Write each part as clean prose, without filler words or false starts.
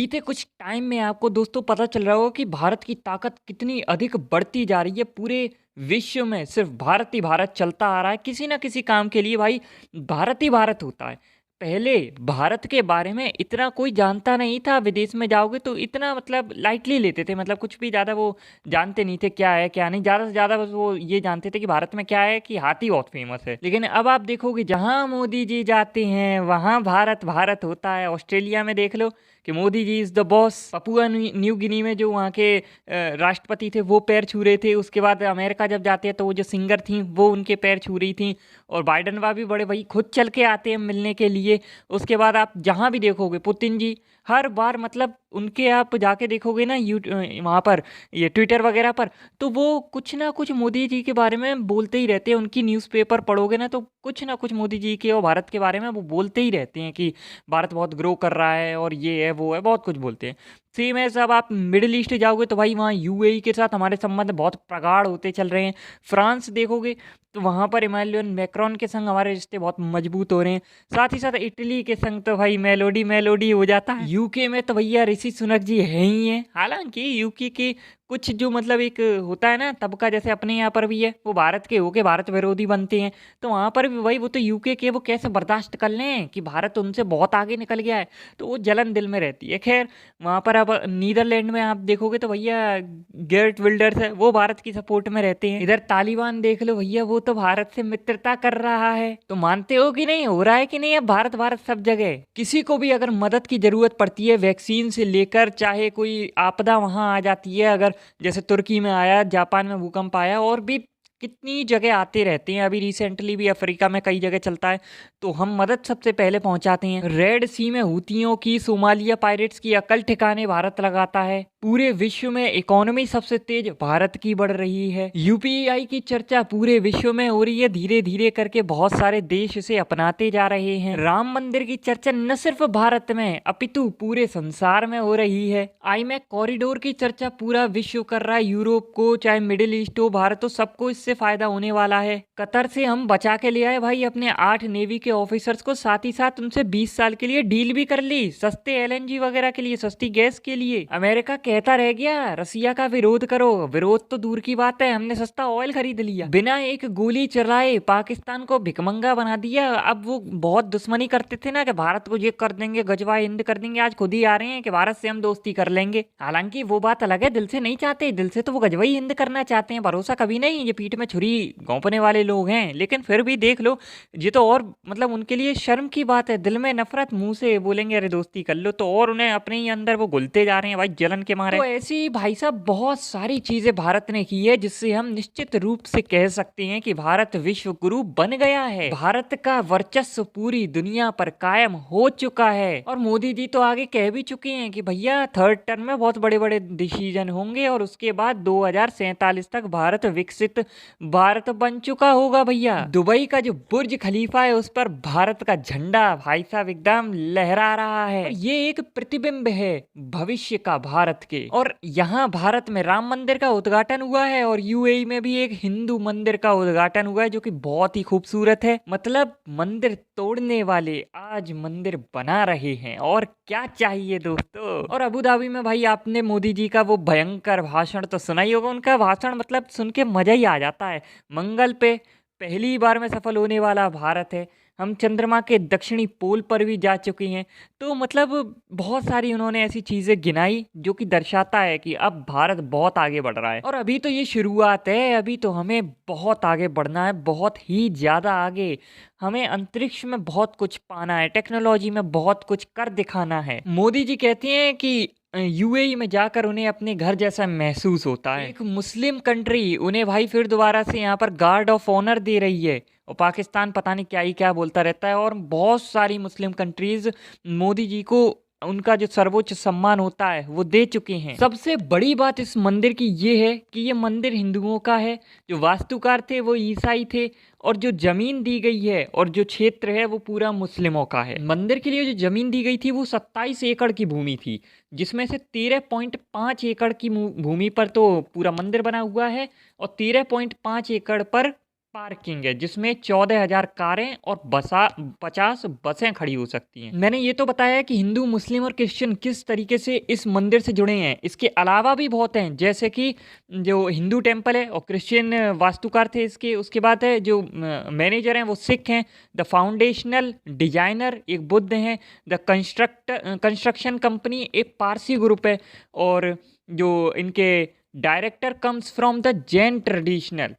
बीते कुछ टाइम में आपको दोस्तों पता चल रहा होगा कि भारत की ताकत कितनी अधिक बढ़ती जा रही है। पूरे विश्व में सिर्फ भारत ही भारत चलता आ रहा है। किसी ना किसी काम के लिए भाई भारत ही भारत होता है। पहले भारत के बारे में इतना कोई जानता नहीं था। विदेश में जाओगे तो इतना मतलब लाइटली लेते थे, मतलब कुछ भी ज़्यादा वो जानते नहीं थे क्या है क्या नहीं। ज़्यादा से ज़्यादा बस वो ये जानते थे कि भारत में क्या है कि हाथी बहुत फेमस है। लेकिन अब आप देखोगे जहाँ मोदी जी जाते हैं वहाँ भारत भारत होता है। ऑस्ट्रेलिया में देख लो कि Modi ji is the boss. Papua New Guinea में जो वहाँ के राष्ट्रपति थे वो पैर छू रहे थे। उसके बाद अमेरिका जब जाते हैं तो वो जो सिंगर थी वो उनके पैर छू रही थी। और बाइडन भी बड़े भाई खुद चल के आते हैं मिलने के लिए। उसके बाद आप जहाँ भी देखोगे पुतिन जी हर बार मतलब उनके आप जाके देखोगे ना वहाँ पर ये ट्विटर वगैरह पर, तो वो कुछ ना कुछ मोदी जी के बारे में बोलते ही रहते हैं। उनकी न्यूज़पेपर पढ़ोगे ना तो कुछ ना कुछ मोदी जी के और भारत के बारे में वो बोलते ही रहते हैं कि भारत बहुत ग्रो कर रहा है और ये है वो है, बहुत कुछ बोलते हैं। सेम है सब आप मिडिल ईस्ट जाओगे तो भाई वहाँ यूएई के साथ हमारे संबंध बहुत प्रगाढ़ होते चल रहे हैं। फ्रांस देखोगे तो वहाँ पर इमानुएल मैक्रोन के संग हमारे रिश्ते बहुत मजबूत हो रहे हैं। साथ ही साथ इटली के संग तो भाई मेलोडी मेलोडी हो जाता है। यूके में तो भैया ऋषि सुनक जी है ही है। हालांकि यूके के कुछ जो मतलब एक होता है ना तबका, जैसे अपने यहाँ पर भी है, वो भारत के होके भारत विरोधी बनते हैं। तो वहाँ पर भी वही वो तो यूके के वो कैसे बर्दाश्त कर लें कि भारत उनसे बहुत आगे निकल गया है। तो वो जलन दिल में रहती है। खैर वहाँ पर अब नीदरलैंड में आप देखोगे तो भैया गेर्ट विल्डर्स है, वो भारत की सपोर्ट में रहते हैं। इधर तालिबान देख लो भैया, वो तो भारत से मित्रता कर रहा है। तो मानते हो कि नहीं, हो रहा है कि नहीं अब भारत भारत सब जगह। किसी को भी अगर मदद की जरूरत पड़ती है वैक्सीन से लेकर, चाहे कोई आपदा वहां आ जाती है, अगर जैसे तुर्की में आया, जापान में भूकंप आया, और भी कितनी जगह आते रहते हैं। अभी रिसेंटली भी अफ्रीका में कई जगह चलता है, तो हम मदद सबसे पहले पहुंचाते हैं। रेड सी में हूतियों की, सोमालिया पायरेट्स की अकल ठिकाने भारत लगाता है। पूरे विश्व में इकोनॉमी सबसे तेज भारत की बढ़ रही है। यूपीआई की चर्चा पूरे विश्व में हो रही है। धीरे धीरे करके बहुत सारे देश इसे अपनाते जा रहे हैं। राम मंदिर की चर्चा न सिर्फ भारत में अपितु पूरे संसार में हो रही है। आईमैक कॉरिडोर की चर्चा पूरा विश्व कर रहा है। यूरोप को, चाहे मिडिल ईस्ट हो, भारत हो, सबको इससे फायदा होने वाला है। कतर से हम बचा के ले आए भाई अपने 8 नेवी के ऑफिसर्स को। साथ ही साथ उनसे 20 साल के लिए डील भी कर ली, सस्ते एलएनजी वगैरह के लिए, सस्ती गैस के लिए। अमेरिका कहता रह गया रसिया का विरोध करो, विरोध तो दूर की बात है, हमने सस्ता ऑयल खरीद लिया। बिना एक गोली चलाए पाकिस्तान को भिकमंगा बना दिया। अब वो बहुत दुश्मनी करते थे ना कि भारत को ये कर देंगे, गजवा हिंद कर देंगे, आज खुद ही आ रहे हैं कि भारत से हम दोस्ती कर लेंगे। हालांकि वो बात अलग है, दिल से नहीं चाहते, दिल से तो वो गजवा ही हिंद करना चाहते हैं। भरोसा कभी नहीं, ये पीठ में छुरी घोंपने वाले लोग हैं। लेकिन फिर भी देख लो, ये तो और मतलब उनके लिए शर्म की बात है। दिल में नफरत, मुंह से बोलेंगे अरे दोस्ती कर लो, तो और उन्हें अपने ही अंदर वो घुलते जा रहे हैं भाई जलन के मारे। तो ऐसी भाई साहब बहुत सारी चीजें भारत ने की है जिससे हम निश्चित रूप से कह सकते हैं कि भारत विश्व गुरु बन गया है। भारत का वर्चस्व पूरी दुनिया पर कायम हो चुका है। और मोदी जी तो आगे कह भी चुके हैं कि भैया थर्ड टर्म में बहुत बड़े बड़े डिसीजन होंगे और उसके बाद 2047 तक भारत विकसित भारत बन चुका होगा। भैया दुबई का जो बुर्ज खलीफा है उस पर भारत का झंडा भाई साहब एकदम लहरा रहा है। और ये एक प्रतिबिंब है भविष्य का भारत के। और यहाँ भारत में राम मंदिर का उद्घाटन हुआ है और यूएई में भी एक हिंदू मंदिर का उद्घाटन हुआ है जो कि बहुत ही खूबसूरत है। मतलब मंदिर तोड़ने वाले आज मंदिर बना रहे हैं, और क्या चाहिए दोस्तों। और अबू धाबी में भाई आपने मोदी जी का वो भयंकर भाषण तो सुना ही होगा। उनका भाषण मतलब सुन के मजा ही आ जाता है। मंगल पे पहली बार में सफल होने वाला भारत है। हम चंद्रमा के दक्षिणी पोल पर भी जा चुके हैं। तो मतलब बहुत सारी उन्होंने ऐसी चीजें गिनाई जो कि दर्शाता है कि अब भारत बहुत आगे बढ़ रहा है। और अभी तो ये शुरुआत है, अभी तो हमें बहुत आगे बढ़ना है, बहुत ही ज्यादा आगे। हमें अंतरिक्ष में बहुत कुछ पाना है, टेक्नोलॉजी में बहुत कुछ कर दिखाना है। मोदी जी कहते हैं कि यूएई में जाकर उन्हें अपने घर जैसा महसूस होता है। एक मुस्लिम कंट्री उन्हें भाई फिर दोबारा से यहाँ पर गार्ड ऑफ ऑनर दे रही है। और पाकिस्तान पता नहीं क्या ही क्या बोलता रहता है। और बहुत सारी मुस्लिम कंट्रीज मोदी जी को उनका जो सर्वोच्च सम्मान होता है वो दे चुके हैं। सबसे बड़ी बात इस मंदिर की ये है कि ये मंदिर हिंदुओं का है, जो वास्तुकार थे वो ईसाई थे, और जो जमीन दी गई है और जो क्षेत्र है वो पूरा मुस्लिमों का है। मंदिर के लिए जो जमीन दी गई थी वो 27 एकड़ की भूमि थी, जिसमें से 13.5 एकड़ की भूमि पर तो पूरा मंदिर बना हुआ है, और 13.5 एकड़ पर पार्किंग है जिसमें 14,000 कारें और 50 बसें खड़ी हो सकती हैं। मैंने ये तो बताया है कि हिंदू, मुस्लिम और क्रिश्चियन किस तरीके से इस मंदिर से जुड़े हैं। इसके अलावा भी बहुत हैं, जैसे कि जो हिंदू टेम्पल है और क्रिश्चियन वास्तुकार थे इसके। उसके बाद है जो मैनेजर हैं वो सिख हैं। द फाउंडेशनल डिजाइनर एक बुद्ध हैं। द कंस्ट्रक्शन कंपनी एक पारसी ग्रुप है। और जो इनके director comes from the Jain traditional.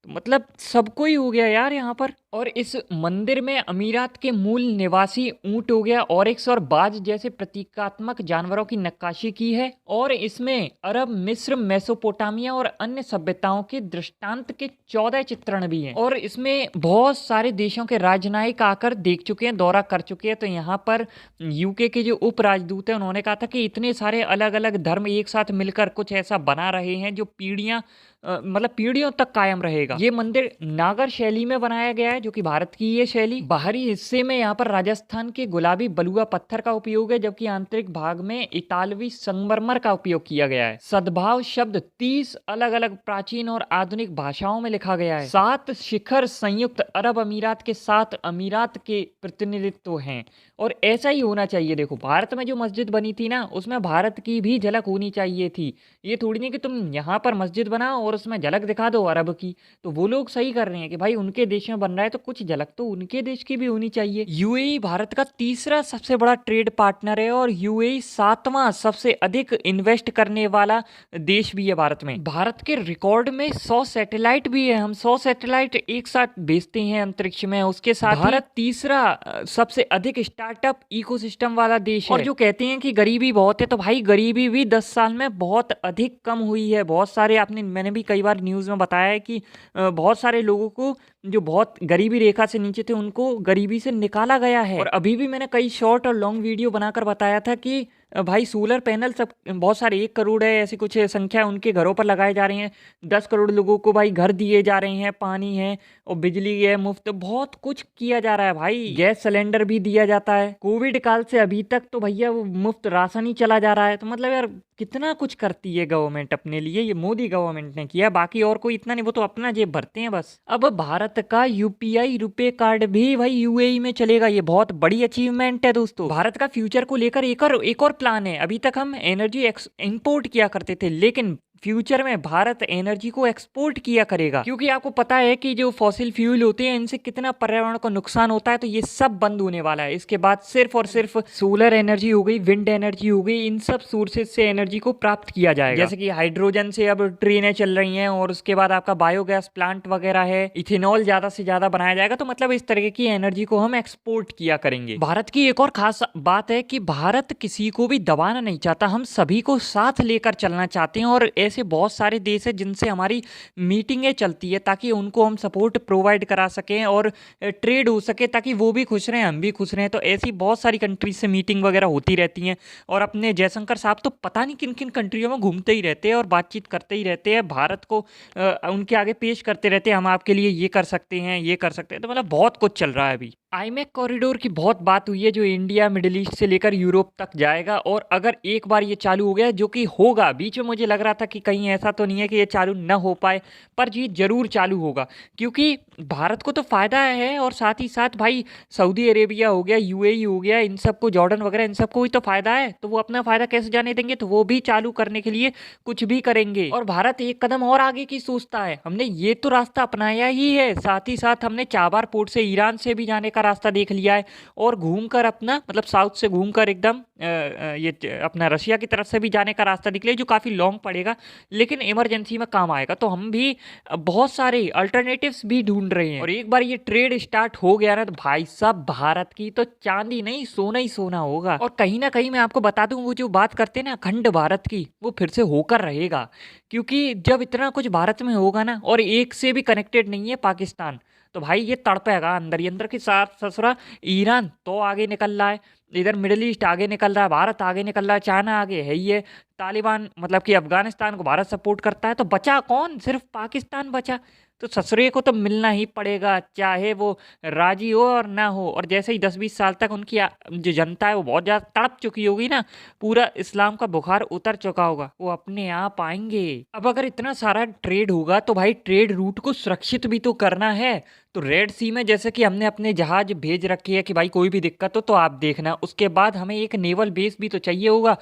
तो मतलब सबको ही हो गया यार यहाँ पर। और इस मंदिर में अमीरात के मूल निवासी ऊंट हो गया, ऑरिक्स और बाज जैसे प्रतीकात्मक जानवरों की नक्काशी की है। और इसमें अरब, मिस्र, मेसोपोटामिया और अन्य सभ्यताओं के दृष्टांत के 14 चित्रण भी हैं। और इसमें बहुत सारे देशों के राजनयिक आकर देख चुके हैं, दौरा कर चुके हैं। तो यहाँ पर यूके के जो उप राजदूत हैं उन्होंने कहा था कि इतने सारे अलग अलग धर्म एक साथ मिलकर कुछ ऐसा बना रहे हैं जो पीढ़ियां मतलब पीढ़ियों तक कायम रहेगा। ये मंदिर नागर शैली में बनाया गया है, जो कि भारत की ये शैली। बाहरी हिस्से में यहाँ पर राजस्थान के गुलाबी बलुआ पत्थर का उपयोग है, जबकि आंतरिक भाग में इतालवी संगमरमर का उपयोग किया गया है। सद्भाव शब्द 30 अलग अलग प्राचीन और आधुनिक भाषाओं में लिखा गया है। 7 शिखर संयुक्त अरब अमीरात के 7 अमीरात के प्रतिनिधित्व हैं और ऐसा ही होना चाहिए। देखो भारत में जो मस्जिद बनी थी ना, उसमें भारत की भी झलक होनी चाहिए थी। ये थोड़ी नहीं कि तुम यहाँ पर मस्जिद बनाओ और उसमें झलक दिखा दो अरब की। तो वो लोग सही कर रहे हैं कि भाई उनके देश में बन रहा है तो कुछ झलक तो उनके देश की भी होनी चाहिए। यूएई भारत का तीसरा सबसे बड़ा ट्रेड पार्टनर है और यूएई 7वां सबसे अधिक इन्वेस्ट करने वाला देश भी है भारत में। भारत के रिकॉर्ड में 100 सैटेलाइट भी है। हम 100 सैटेलाइट एक साथ भेजते हैं अंतरिक्ष में। उसके साथ भारत तीसरा सबसे अधिक स्टार्टअप इकोसिस्टम वाला देश है। और जो कहते हैं कि गरीबी बहुत है, तो भाई गरीबी भी 10 साल में बहुत अधिक कम हुई है। बहुत सारे मैंने भी कई बार न्यूज़ में बताया है कि बहुत सारे लोगों को जो बहुत गरीबी रेखा से नीचे थे उनको गरीबी से निकाला गया है। और अभी भी मैंने कई शॉर्ट और लॉन्ग वीडियो बनाकर बताया था कि भाई सोलर पैनल सब बहुत सारे 1 करोड़ है ऐसी कुछ संख्या उनके घरों पर लगाए जा रहे हैं। 10 करोड़ लोगों को भाई घर दिए जा रहे हैं, पानी है और बिजली है मुफ्त, बहुत कुछ किया जा रहा है भाई। गैस सिलेंडर भी दिया जाता है। कोविड काल से अभी तक तो भैया वो मुफ्त राशन ही चला जा रहा है। तो मतलब यार कितना कुछ करती है गवर्नमेंट अपने लिए। ये मोदी गवर्नमेंट ने किया, बाकी और कोई इतना नहीं, वो तो अपना जेब भरते हैं बस। अब भारत का यूपीआई रुपए कार्ड भी भाई यूएई में चलेगा। ये बहुत बड़ी अचीवमेंट है दोस्तों। भारत का फ्यूचर को लेकर एक और प्लान है। अभी तक हम एनर्जी इंपोर्ट किया करते थे, लेकिन फ्यूचर में भारत एनर्जी को एक्सपोर्ट किया करेगा, क्योंकि आपको पता है कि जो फॉसिल फ्यूल होते हैं इनसे कितना पर्यावरण को नुकसान होता है। तो ये सब बंद होने वाला है। इसके बाद सिर्फ और सिर्फ सोलर एनर्जी हो गई, विंड एनर्जी हो गई, इन सब सोर्सेज से एनर्जी को प्राप्त किया जाएगा। जैसे कि हाइड्रोजन से अब ट्रेनें चल रही हैं और उसके बाद आपका बायोगैस प्लांट वगैरह है, इथेनॉल ज्यादा से ज्यादा बनाया जाएगा। तो मतलब इस तरह की एनर्जी को हम एक्सपोर्ट किया करेंगे। भारत की एक और खास बात है कि भारत किसी को भी दबाना नहीं चाहता, हम सभी को साथ लेकर चलना चाहते हैं। और ऐसे बहुत सारे देश हैं जिनसे हमारी मीटिंगें चलती है ताकि उनको हम सपोर्ट प्रोवाइड करा सकें और ट्रेड हो सके, ताकि वो भी खुश रहें हम भी खुश रहें। तो ऐसी बहुत सारी कंट्रीज से मीटिंग वगैरह होती रहती हैं। और अपने जयशंकर साहब तो पता नहीं किन किन कंट्रियों में घूमते ही रहते हैं और बातचीत करते ही रहते हैं, भारत को उनके आगे पेश करते रहते हैं, हम आपके लिए ये कर सकते हैं, ये कर सकते हैं। तो मतलब बहुत कुछ चल रहा है अभी। आईमेक कॉरिडोर की बहुत बात हुई है, जो इंडिया, मिडिल ईस्ट से लेकर यूरोप तक जाएगा। और अगर एक बार ये चालू हो गया, जो कि होगा, बीच में मुझे लग रहा था कि कहीं ऐसा तो नहीं है कि ये चालू न हो पाए, पर ये जरूर चालू होगा, क्योंकि भारत को तो फायदा है और साथ ही साथ भाई सऊदी अरेबिया हो गया, यूएई हो गया, इन सबको, जॉर्डन वगैरह, इन सबको भी तो फायदा है। तो वो अपना फायदा कैसे जाने देंगे, तो वो भी चालू करने के लिए कुछ भी करेंगे। और भारत एक कदम और आगे की सोचता है। हमने ये तो रास्ता अपनाया ही है, साथ ही साथ हमने चाबार पोर्ट से ईरान से भी जाने का रास्ता देख लिया है और घूमकर अपना मतलब साउथ से घूमकर एकदम ये अपना रशिया की तरफ से भी जाने का रास्ता निकले, जो काफ़ी लॉन्ग पड़ेगा लेकिन इमरजेंसी में काम आएगा। तो हम भी बहुत सारे अल्टरनेटिव्स भी ढूंढ रहे हैं। और एक बार ये ट्रेड स्टार्ट हो गया ना, तो भाई साहब भारत की तो चांदी नहीं सोना ही सोना होगा। और कहीं ना कहीं मैं आपको बता दूं, वो जो बात करते हैं ना अखंड भारत की, वो फिर से होकर रहेगा। क्योंकि जब इतना कुछ भारत में होगा ना, और एक से भी कनेक्टेड नहीं है पाकिस्तान, तो भाई ये तड़पेगा अंदर ही अंदर के साथ। ससुरा ईरान तो आगे निकल रहा है, इधर मिडिल ईस्ट आगे निकल रहा है, भारत आगे निकल रहा है, चाइना आगे है ही है, तालिबान मतलब कि अफगानिस्तान को भारत सपोर्ट करता है, तो बचा कौन? सिर्फ पाकिस्तान बचा। तो ससुरे को तो मिलना ही पड़ेगा, चाहे वो राजी हो और ना हो। और जैसे ही 10-20 साल तक उनकी जो जनता है वो बहुत ज़्यादा तड़प चुकी होगी ना, पूरा इस्लाम का बुखार उतर चुका होगा, वो अपने आप आएंगे। अब अगर इतना सारा ट्रेड होगा तो भाई ट्रेड रूट को सुरक्षित भी तो करना है। तो रेड सी में जैसे कि हमने अपने जहाज भेज रखे हैं कि भाई कोई भी दिक्कत हो तो आप देखना, उसके बाद हमें एक नेवल बेस भी तो चाहिए होगा।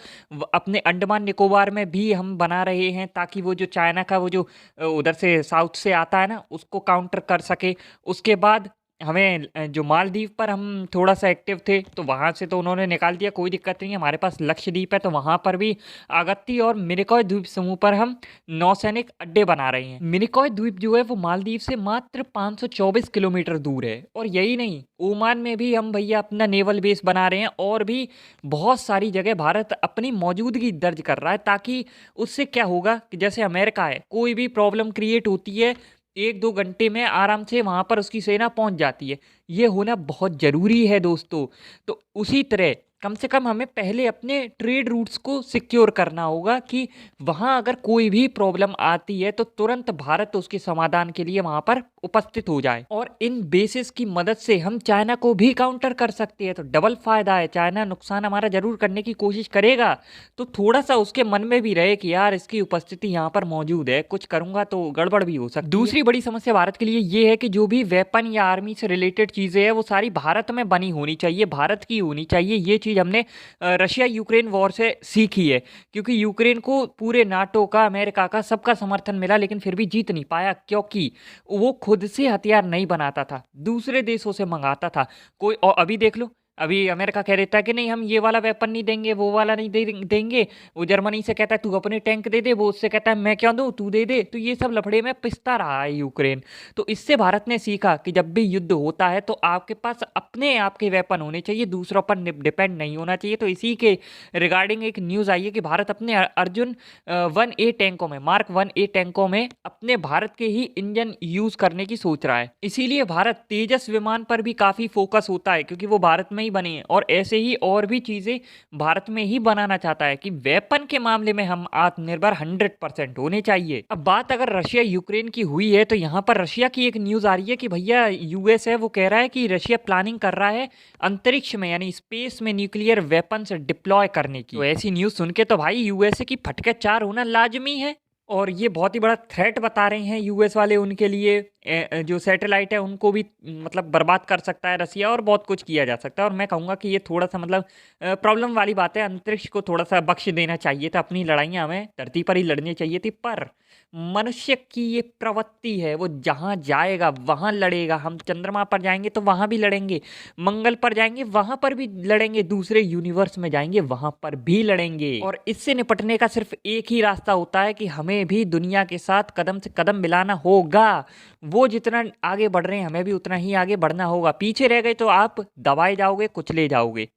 अपने अंडमान निकोबार में भी हम बना रहे हैं ताकि वो जो चाइना का वो जो उधर से साउथ से आता है ना, उसको काउंटर कर सके। उसके बाद हमें जो मालदीव पर हम थोड़ा सा एक्टिव थे तो वहाँ से तो उन्होंने निकाल दिया, कोई दिक्कत नहीं है। हमारे पास लक्षद्वीप है तो वहाँ पर भी अगत्ती और मिनिकॉय द्वीप समूह पर हम नौसैनिक अड्डे बना रहे हैं। मिनिकॉय द्वीप जो है वो मालदीव से मात्र 524 किलोमीटर दूर है। और यही नहीं, ओमान में भी हम भैया अपना नेवल बेस बना रहे हैं, और भी बहुत सारी जगह भारत अपनी मौजूदगी दर्ज कर रहा है, ताकि उससे क्या होगा कि जैसे अमेरिका है, कोई भी प्रॉब्लम क्रिएट होती है 1-2 घंटे में आराम से वहां पर उसकी सेना पहुंच जाती है। ये होना बहुत जरूरी है दोस्तों। तो उसी तरह कम से कम हमें पहले अपने ट्रेड रूट्स को सिक्योर करना होगा कि वहां अगर कोई भी प्रॉब्लम आती है तो तुरंत भारत उसके समाधान के लिए वहां पर उपस्थित हो जाए। और इन बेसिस की मदद से हम चाइना को भी काउंटर कर सकते हैं, तो डबल फायदा है। चाइना नुकसान हमारा जरूर करने की कोशिश करेगा, तो थोड़ा सा उसके मन में भी रहे कि यार इसकी उपस्थिति यहाँ पर मौजूद है, कुछ करूंगा तो गड़बड़ भी हो सकती है। दूसरी बड़ी समस्या भारत के लिए ये है कि जो भी वेपन या आर्मी से रिलेटेड चीजें हैं वो सारी भारत में बनी होनी चाहिए, भारत की होनी चाहिए। ये चीज हमने रशिया यूक्रेन वॉर से सीखी है, क्योंकि यूक्रेन को पूरे नाटो का, अमेरिका का, सबका समर्थन मिला, लेकिन फिर भी जीत नहीं पाया, क्योंकि वो खुद से हथियार नहीं बनाता था, दूसरे देशों से मंगाता था। कोई और अभी देख लो, अभी अमेरिका कह देता है कि नहीं हम ये वाला वेपन नहीं देंगे, वो वाला नहीं देंगे। वो जर्मनी से कहता है तू अपने टैंक दे दे, वो उससे कहता है मैं क्यों दूं, तू दे दे। तो ये सब लफड़े में पिसता रहा है यूक्रेन। तो इससे भारत ने सीखा कि जब भी युद्ध होता है तो आपके पास अपने आप के वेपन होने चाहिए, दूसरों पर डिपेंड नहीं होना चाहिए। तो इसी के रिगार्डिंग एक न्यूज़ आई है कि भारत अपने अर्जुन 1A टैंकों में, मार्क 1A टैंकों में अपने भारत के ही इंजन यूज करने की सोच रहा है। इसीलिए भारत तेजस विमान पर भी काफी फोकस होता है, क्योंकि वो भारत में ही बने हैं। और ऐसे ही और भी चीजें भारत में ही बनाना चाहता है कि वेपन के मामले में हम आत्मनिर्भर 100% होने चाहिए। अब बात अगर रशिया यूक्रेन की हुई है तो यहाँ पर रशिया की एक न्यूज आ रही है कि भैया यूएस है वो कह रहा है कि रशिया प्लानिंग कर रहा है अंतरिक्ष में यानी स्पेस में न्यूक्लियर वेपन्स डिप्लॉय करने की। तो ऐसी न्यूज सुन के तो भाई यूएसए की फटके चार होना लाजमी है। और ये बहुत ही बड़ा थ्रेट बता रहे हैं यूएस वाले, उनके लिए जो सैटेलाइट है उनको भी मतलब बर्बाद कर सकता है रसिया, और बहुत कुछ किया जा सकता है। और मैं कहूँगा कि ये थोड़ा सा मतलब प्रॉब्लम वाली बात है। अंतरिक्ष को थोड़ा सा बख्श देना चाहिए था, अपनी लड़ाइयाँ हमें धरती पर ही लड़नी चाहिए थी। पर मनुष्य की ये प्रवृत्ति है, वो जहाँ जाएगा वहाँ लड़ेगा। हम चंद्रमा पर जाएंगे तो वहाँ भी लड़ेंगे, मंगल पर जाएंगे वहाँ पर भी लड़ेंगे, दूसरे यूनिवर्स में जाएंगे वहाँ पर भी लड़ेंगे। और इससे निपटने का सिर्फ एक ही रास्ता होता है कि हमें भी दुनिया के साथ कदम से कदम मिलाना होगा। वो जितना आगे बढ़ रहे हैं हमें भी उतना ही आगे बढ़ना होगा। पीछे रह गए तो आप दबाए जाओगे, कुचले जाओगे।